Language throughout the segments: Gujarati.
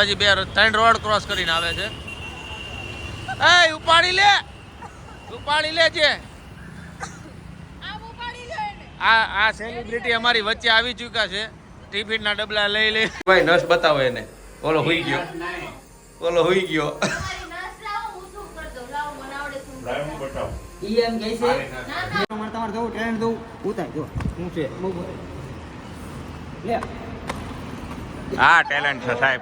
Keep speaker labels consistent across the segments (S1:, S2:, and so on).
S1: હજી બે ત્રણ રોડ ક્રોસ કરીને આવે છે. એ ઉપાડી લે છે. આ સેલિબ્રિટી અમારી વચ્ચે આવી ચૂક્યા છે. ટિફિન ના ડબલા લઈ લે ભાઈ. નસ બતાવો એને. ઓલો હુઈ ગયો. હા ટેલેન્ટ છે સાહેબ.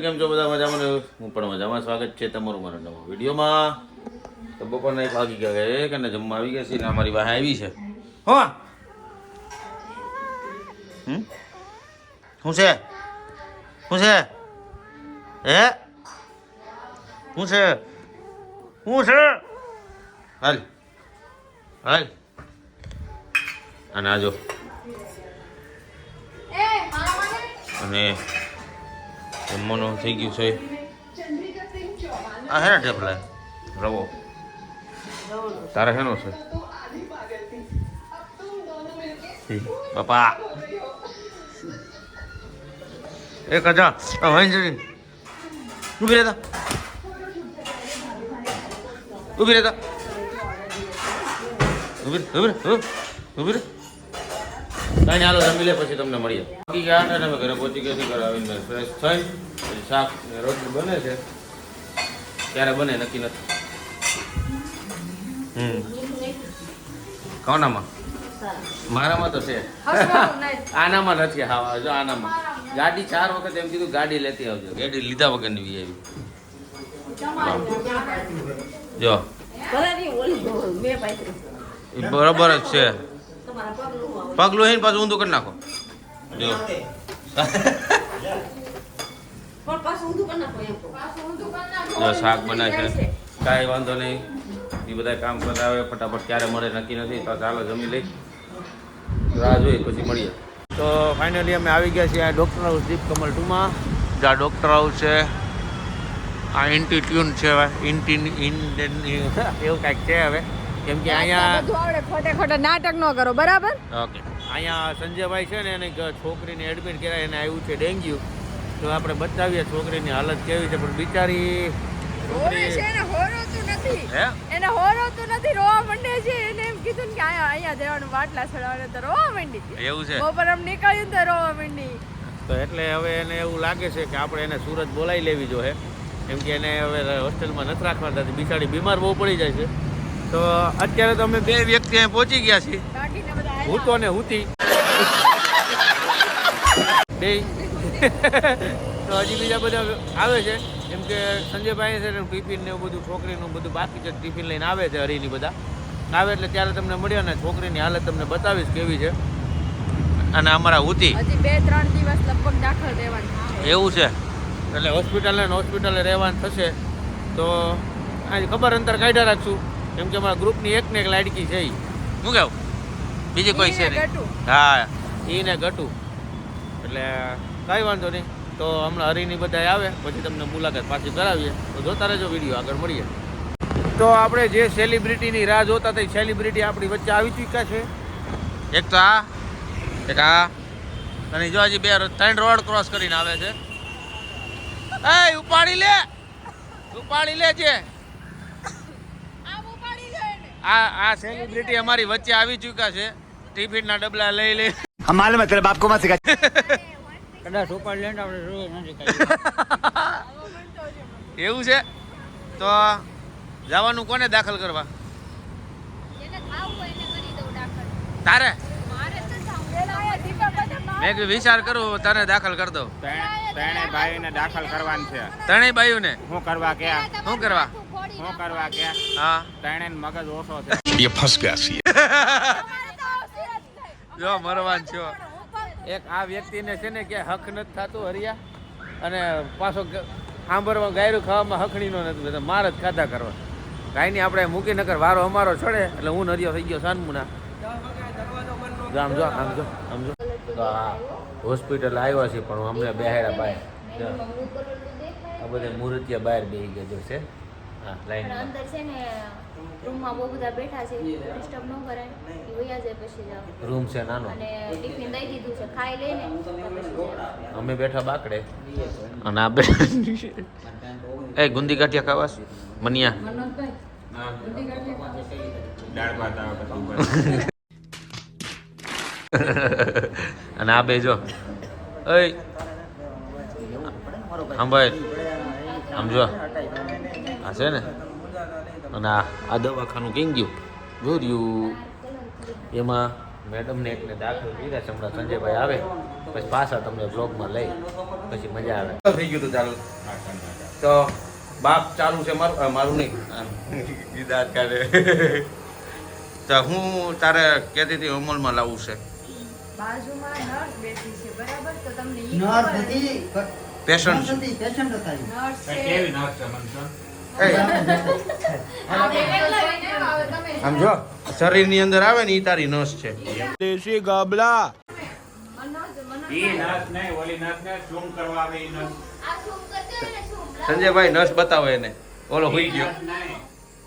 S1: કેમ છો બધા? મજામાં? હું પણ મજામાં. સ્વાગત છે તમારું મારા નવા વિડીયોમાં. તો બપોરના 1 વાગી ગયા છે અને જમવા આવી ગયા છે ને અમારી વાહ આવી છે. હો શું છે હે શું છે હાલ અને આજો અને જમવાનું થઈ ગયું છે. આ હેના ઢેપલા રવો તારે હેનો છે બાપા? 1000 ઉભી રહેતા કાંઈ હાલો જમી લે પછી તમને મળીએ. બાકી ગયા હતા ને અમે ઘરે પહોંચી ગયા ઘરે આવીને ફ્રેશ થઈ શાક ને રોટલી બને છે. ક્યારે બને નક્કી નથી. કોનામાં? મારામાં તો છે. આનામાં નથી. હા જો આનામાં ગાડી 4 વખત એમ કીધું ગાડી લેતી આવજો. ગાડી લીધા વગરની વી આવી. જો બરોબર જ છે. પગલું હે પાછું ઊંધું કરી નાખો. જો શાક બનાવે છે. કાંઈ વાંધો નહીં. એ બધા કામ કરતા આવે ફટાફટ ક્યારે મળે નક્કી નથી. તો ચાલો જમી લઈ રાહ જોઈ પછી મળીએ. તો ફાઇનલી અમે આવી ગયા છીએ આ ડૉક્ટર હાઉસ દીપ કમલ 2માં. જ્યાં ડૉક્ટર હાઉસ છે. આ ઇન્સ્ટિટ્યુન છે એવું કાંઈક છે હવે. કેમ કે અહીંયા
S2: ખોટા નાટક ન કરો, બરાબર?
S1: ઓકે. અહીંયા સંજયભાઈ છે ને એની છોકરીને એડમિટ કર્યા. એને આવ્યું છે ડેન્ગ્યુ. તો આપણે બતાવીએ છોકરીની હાલત કેવી છે. પણ બિચારી
S2: એને હોરોતું નથી, રોવા માંડે છે. એને એમ કીધું ને કે અહીંયા દેવાનું બાટલા ચડાવવાને તો રોવા માંડી.
S1: એવું છે?
S2: બપોર આમ નીકળ્યું તો રોવા માંડી.
S1: તો એટલે હવે એને એવું લાગે છે કે આપણે એને સુરત બોલાવી લેવી જોઈએ. કેમ કે એને હવે હોસ્ટેલમાં નથી રાખવા. બિચારી બીમાર બહુ પડી જાય છે. તો અત્યારે તો અમે 2 વ્યક્તિ અહીં પહોંચી ગયા છીએ. હૂતો ને હૂતી બે. તો હજી બીજા બધા આવે છે. કેમ કે સંજયભાઈ છે ને ટિફિન ને એવું બધું છોકરીનું બધું બાકી છે. ટિફિન લઈને આવે છે હરીની બધા આવે એટલે ત્યારે તમને મળ્યા ને છોકરીની હાલત તમને બતાવીશ કેવી છે. અને અમારા હૂતી
S2: હજી 2-3 દિવસ લગભગ દાખલ રહેવાનું.
S1: એવું છે? એટલે હોસ્પિટલે રહેવાનું થશે. તો આજે ખબર અંતર કાઢ્યા રાખશું. કેમ કે અમારા ગ્રુપની એકને એક લાડકી છે. શું કેવું? બીજી કોઈ છે નહીં. હા એને ગટુ. એટલે કાંઈ વાંધો નહીં. તો હમણાં હરીની બધા આવે પછી તમને મુલાકાત પાછી કરાવીએ. તો જોતા રહેજો વિડીયો, આગળ મળીએ. તો આપણે જે સેલિબ્રિટીની રાહ જોતા હતા સેલિબ્રિટી આપણી વચ્ચે આવી ચૂક્યા છે. એક તો આ અને જો હજી 3 રોડ ક્રોસ કરીને આવે છે. એ ઉપાડી લે છે. આ સેલિબ્રિટી અમારી વચ્ચે આવી ચૂક્યા છે. ટિફિન ના ડબલા લઈ લે.
S3: હમારે મતલબ આપકો મત સિખા.
S1: કદાચ ઉપાડી લે એવું છે? તો જવાનું કોને દાખલ કરવા? તારે? મેં વિચાર કરું તને દાખલ કરી દઉં.
S3: ત્રણેય ભાઈને દાખલ કરવાનું છે.
S1: ત્રણેય ભાઈઓને
S3: શું કરવા કે
S1: હા
S3: ત્રણેય મગજ ઓછો છે.
S4: ये फंस गया सी
S1: જો મરવાન છો. એક આ વ્યક્તિને છે ને કે હક નથી થતું હરિયા. અને પાછો સાંભળવા ગાયરું ખાવામાં હકણીનો નથી. બધા માર જ ખાધા કરવા. કાંઈ નહીં આપણે મૂકી નકર વારો અમારો ચડે એટલે હું નરિયો થઈ ગયો સાનમુના. આમ જો તો આ હોસ્પિટલ આવ્યા છે પણ અમને બેહાડા બહાર. આ બધા મૂર્તિયા બહાર બેસી ગયા છે. હા
S4: પણ
S1: લાઈન
S4: અંદર છે ને રૂમમાં બહુ બધા બેઠા છે ડિસ્ટર્બ ન કરે એ વયા જાય પછી જાવ
S1: રૂમ છે નાનો
S4: અને ટિફિન દઈ દીધું છે ખાઈ લઈને તો પછી જાય.
S1: અમે બેઠા બાકડે અને આ બે એ ગુંદી ગાંઠિયા ખાવાસ મનિયા
S3: દાળ ભાત આવે પછી
S1: અને આ બે જો ઓય આમ ભાઈ આમ જો આ છે ને અને આ દવાખાનું કઈ ગયું જોયું એમાં મેડમને એકને દાખલ કર્યા છે હમણાં સંજયભાઈ આવે પછી પાછા તમને બ્લોગમાં લઈ પછી મજા આવે થઈ ગયું હતું ચાલુ તો બાપ ચાલુ છે મારું નહીં ગીદાત કાઢે તો હું તારે કહેતી હતી અમલમાં લાવવું છે
S2: બાજુમાં નર્સ બેઠી છે બરાબર તો તમને ઈ
S5: નર્સ
S2: ખબર
S5: હતી
S1: પેશન્ટ છે
S5: પેશન્ટ હતા
S2: નર્સ છે
S3: કેવી નાશ છે મનસન
S2: આ બે એકલા રહીને આવે તમે
S1: આમ જો શરીરની અંદર આવે ને એ તારી નસ છે
S3: દેશી ગાબલા
S2: મનોજ
S3: ઈ નાશ નહીં ઓલી નાશ ને શું કરવા આવે ઈ નાશ
S4: આ શું કરજો ને શું
S1: સંજયભાઈ નસ બતાવો એને ઓલો હોઈ ગયો
S3: નહીં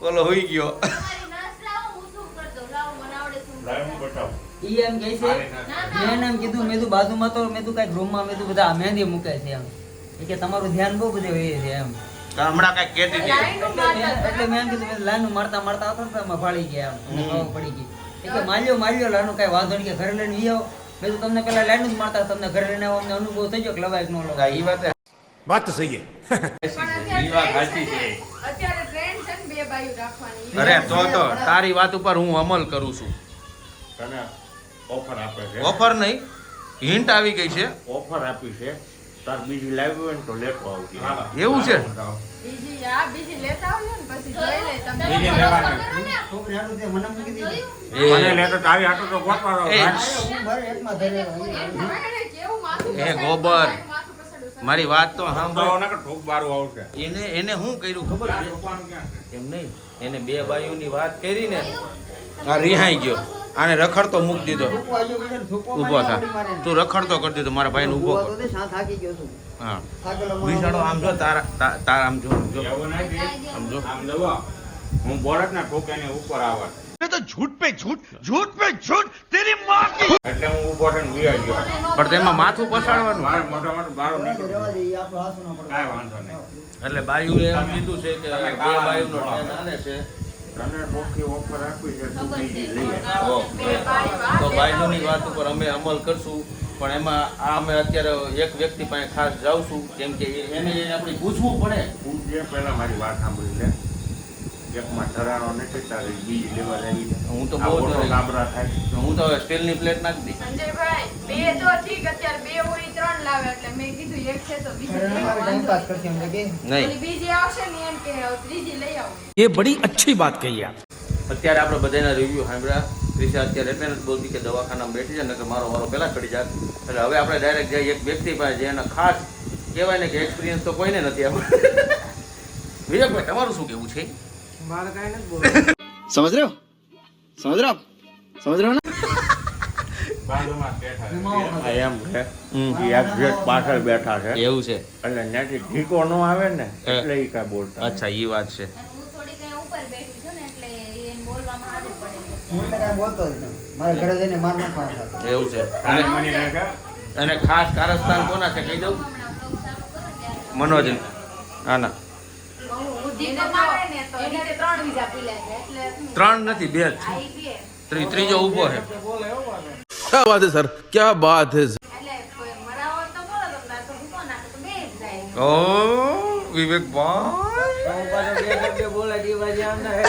S1: ઓલો હોઈ ગયો
S4: તમારી નસ લાવો હું શું કરતો લાવો મને આવડે શું
S3: લાવ હું બતાવ
S5: ઈ એમ કહે છે મેં એમ કીધું મેં કીધું બાજુમાં તો મેં કીધું કઈક રૂમમાં મેં કીધું બધા મહેંદી મૂકે છે એમ એ કે તમારું ધ્યાન બહુ બધે હોય છે એમ
S1: હમણાં કઈક કહેતી હતી
S5: એટલે મેં એમ કીધું મેં લાઈન મારતા મારતા આવતા હતા એમાં ફાળી ગયા એમ અને ખબર પડી ગઈ એ કે માલ્યો લાનું કઈ વાંધો નહીં કે ઘરે લઈને વી આવો મેં તો તમને પેલા લાઈન જ મારતા તમને ઘરે લઈને આવો અમને અનુભવ થઈ ગયો કે લવાય કે ન લવાય
S1: એ વાત
S3: વાત તો સહી છે
S1: ઈ વાત સાચી છે
S2: અત્યારે ટ્રેન્ડ છે ને બે બાયું રાખવાની
S1: અરે તો તારી વાત ઉપર હું અમલ કરું છું
S3: તને ઓફર આપે છે
S1: ઓફર નહીં હિન્ટ આવી ગઈ છે
S3: ઓફર આપી છે તાર બીજી લાવી હોય ને તો લેતો આવતી
S1: એવું છે
S2: બીજી લેતા આવજો ને પછી જોઈ લે તમે
S3: બીજી લેવાની
S5: છોકરી હાટું તે મને મૂકી દીધી
S3: મને લેતો તો આવી આટો તો ગોતવાનો
S1: એ,
S5: અરે હું મારે એકમાં ધરે
S2: કેવું માથું
S1: એ ગોબર
S2: માથું પસડું
S1: મારી વાત તો સાંભળો
S3: તો ઠોક બારું આવશે
S1: એને શું કર્યું ખબર છે
S3: રોકવાનું ક્યાં છે
S1: એમ નહીં એને બે ભાઈઓની વાત કરી ને આ રિહાઈ ગયો આને રખડતો મૂકી દીધો
S5: થૂકવા આવ્યો બીજો ને થૂકવા
S1: ઊભો થા
S5: મારે
S1: તું રખડતો કરી દીધો મારા ભાઈને ઊભો
S5: ઊભો
S1: કર
S5: તો તે સાથ થાકી ગયો છું
S1: હા
S5: થાકેલો માણસ.
S1: વિશાળો આમ જો તારા આમ જો
S3: એવું નથી
S1: આમ જો
S3: આમ દવા હું બોલત ને ઠોક એને ઉપર આવે એટલે હું ઊભો થઈને વિયા ગયો
S1: પણ તેમાં માથું પસાડવાનું
S3: મારે મોટા મોટું બારું
S5: તો
S3: નીકળ્યું
S5: રહેવા દે, ઈ આપણો હાસુ ના પડે.
S3: કાંઈ વાંધો નહીં
S1: એટલે બાયુએ એમ કીધું છે કે બે બાયુનો ટ્રેન આને છે
S3: તને ઠોકથી ઓફર આપી છે તું બીજી લઈ લે.
S1: તો બાયુની વાત ઉપર અમે અમલ કરશું પણ એમાં આ અમે અત્યારે એક વ્યક્તિ પાસે ખાસ જાઉં છું કેમ કે એને આપણે પૂછવું પડે
S3: તું જે પહેલા મારી વાત સાંભળી લે એકમાં ધરાનો નથી તારી બીજી લેવા આવી
S1: હું તો
S3: આ
S1: બહુ
S3: મોટો
S1: ડરી.
S3: ગાબરા થાય
S1: હું તો હવે સ્ટીલની પ્લેટ નાખી દી
S2: સંજયભાઈ બે તો ઠીક અત્યારે બે હોય ત્રણ લાવે એટલે મેં કીધું એક છે તો બીજી
S5: ઘરે
S2: લઈ
S5: અમારે
S2: આવો,
S5: time pass કરશે એમ કે
S2: વાંધો
S1: નહીં
S2: નહીં. ઓલી બીજી આવશે ને એમ કે ત્રીજી લઈ આવો
S6: ये बड़ी अच्छी बात कही आप
S1: અત્યારે આપણે બધાના રિવ્યુ સાંભળ્યા ત્રિષા અત્યારે એટલે નથી બોલતી કે દવાખાનામાં બેઠી છે ને કે મારો વારો પહેલા ચડી જાય એટલે હવે આપણે ડાયરેક્ટ જઈએ એક વ્યક્તિ પાસે જે એના ખાસ કહેવાય ને કે એક્સપિરિયન્સ તો કોઈને નથી આપણે વિવેકભાઈ તમારું શું કેવું છે
S5: મારે કાંઈ નથી બોલવું.
S6: समझ रहे हो समझ रहे हो आप समझ रहे हो ना
S3: બાજુમાં બેઠા છે.
S5: એમાં
S3: આ એમ છે ઈ એક્ઝેક્ટ પાછળ બેઠા છે
S1: એવું છે
S3: એટલે ત્યાંથી ઢીકો ન આવે ને એટલે ઈ કાંઈ બોલતા
S1: અચ્છા એ વાત છે
S4: અને હું થોડી કઈ ઉપર બેઠી છું ને એટલે એને બોલવામાં હાજર પડે છે.
S5: હું તો કાંઈ બોલતો જ નહીં. મારે ઘરે જઈને માર નાખવાના થતા.
S1: એવું છે
S3: તારે મને લાગે
S1: અને ખાસ કારસ્તાન કોના છે કહી દઉં
S4: હમણાં vlog ચાલુ કરો ત્યારે
S1: મનોજ આના
S2: હું દીનો મારે ને તો એને તે ત્રણ વીઝા પીલા છે એટલે
S1: ત્રણ નથી બે જ છે
S2: આ ઈ બે
S1: ત્રીજો ઊભો છે
S6: क्या बात है सर क्या बात है
S2: એટલે કોઈ મરાવો તો બોલો તો ના તો ભૂકો નાખો તો બે જ જાય
S1: ઓ વિવેકભાઈ
S5: હું પાછો બે શબ્દ બોલે કે ઈ બાજુ આમ ના હે.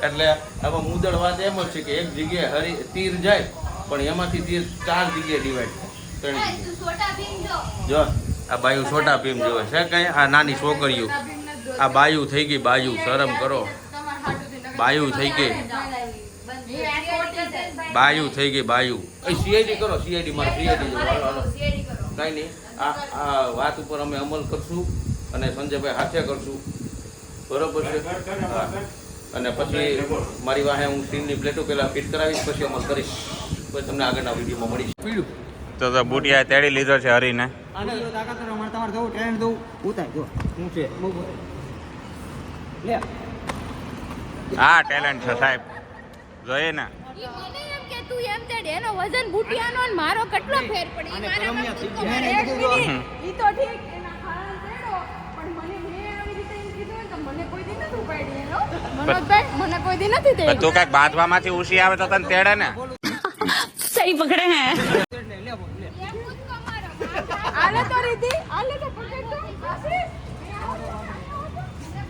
S1: એટલે આમાં મુદળ વાત એમ જ છે કે એક જગ્યાએ તીર જાય પણ એમાંથી તીર ચાર જગ્યાએ ડિવાઈડ ત્રણ
S4: એ,
S1: જગ્યાએ
S4: તું છોટા ભીમ જો
S1: જો આ બાયુ છોટા ભીમ જોવે છે કઈ આ નાની છોકરીઓ આ બાયુ થઈ ગઈ બાયુ શરમ કરો
S2: તમાર હાટુથી નકર
S1: બાયુ થઈ ગઈ બાયુ થઈ ગઈ બાયુ સીઆઈડી કરો સીઆઈડી મારે સીઆઈડી જો હાલો હાલો કાંઈ નહીં આ વાત ઉપર અમે અમલ કરશું અને સંજયભાઈ હાથે કરશું બરોબર છે હા. અને પછી મારી વાહે હું સ્ટીલની પ્લેટો પહેલાં ફિટ કરાવીશ પછી અમલ કરીશ પછી તમને આગળના વિડીયોમાં મળીશ પીડ્યું
S3: તો બુટિયા તેડી લીધો છે હરીને
S5: આને તાકાત કરો મારે તમારે જવું ટ્રેન જવું ઉતાર જો
S1: શું છે
S5: બહુ લે
S1: હા ટેલેન્ટ છે સાહેબ જોઈએ ને
S2: ઈ મને એમ કે તું એમ તેડ એનો વજન બુટિયાનો ને મારો કેટલો ફેર પડી ઈ મારામાં તું તો મારે એક મિનિટ ઈ તો ઠીક એના ખાણ તેડો પણ મને મેં આવી રીતે એમ કીધું ને તો મને કોઈ દી નથી ઉપાડી એનો મનોજભાઈ મને કોઈ દી નથી
S1: પણ તું કઈક બાંધવામાંથી ઉસી આવે તો તને તેડે ને
S2: સહી પકડે હે
S5: લે બોલ લે
S2: આલે તો રીતિ આલે તો પકડ તો આસરી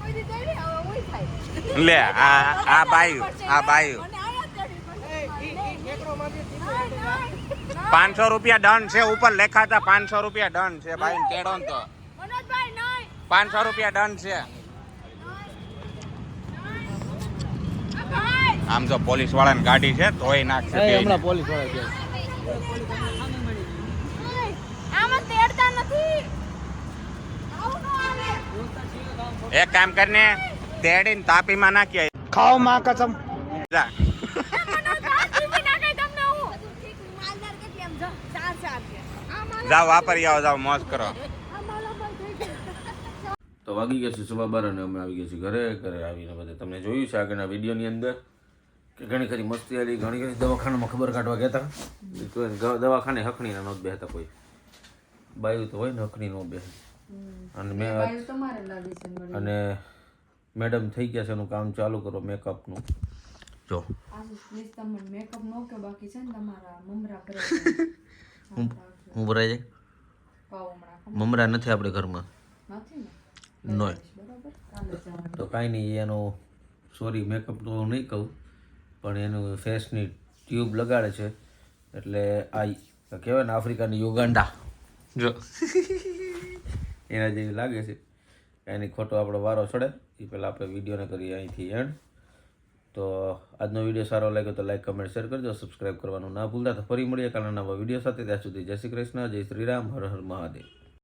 S2: કોઈ દી તેડી હવે ઓય થાય
S1: લે આ બાયું
S2: મને આયા તેડી પણ
S1: 500 રૂપિયા દંડ છે ઉપર લેખાતા 500 રૂપિયા દંડ છે ભાઈ તેડો ને તો
S2: મનોજભાઈ નહીં
S1: 500 રૂપિયા દંડ છે
S2: ભાઈ
S1: આમ જો પોલીસ વાળાની ગાડી છે તોય નાખશે બેયને.
S6: પોલીસ વાળા છે
S2: આમાં તેડતા નથી આવું નો આવે
S1: એક કામ કરીને તેડીને તાપીમાં નાખીએ
S6: ખાઓ માં કસમ
S1: જા. જાઓ વાપરી આવો જાઓ મોજ કરો તો વાગી ગયા છે 12:30 અને અમે આવી ગયા છીએ ઘરે આવીને બધે તમને જોયું છે આગળના વિડીયોની અંદર કે ઘણી ખરી મસ્તી આલી ઘણી ખરી દવાખાનામાં ખબર કાઢવા ગયા હતા દવાખાને હકણીના નહોત બેહતા કોઈ બાયું તો હોય ને હકણી નો બેસે અને અને મેડમ થઈ ગયા છે એનું કામ ચાલુ કરો મેકઅપનું જો હું ભરાઈ જાય મમરા નથી આપણે ઘરમાં નો તો કાંઈ નહીં એનો સોરી મેકઅપ તો હું નહીં કહું પણ એનું ફેસની ટ્યુબ લગાડે છે એટલે આ કહેવાય ને આફ્રિકાની યુગાન્ડા જો એના જેવી લાગે છે એની ખોટો આપણો વારો ચડે એ પહેલાં આપણે વિડીયોને કરીએ અહીંથી એન્ડ તો આજનો વિડીયો સારો લાગ્યો તો લાઈક કમેન્ટ શેર કરજો સબસ્ક્રાઈબ કરવાનું ના ભૂલતા તો ફરી મળીએ કાલના નવા વિડીયો સાથે ત્યાં સુધી જય શ્રી કૃષ્ણ જય શ્રી રામ હર હર મહાદેવ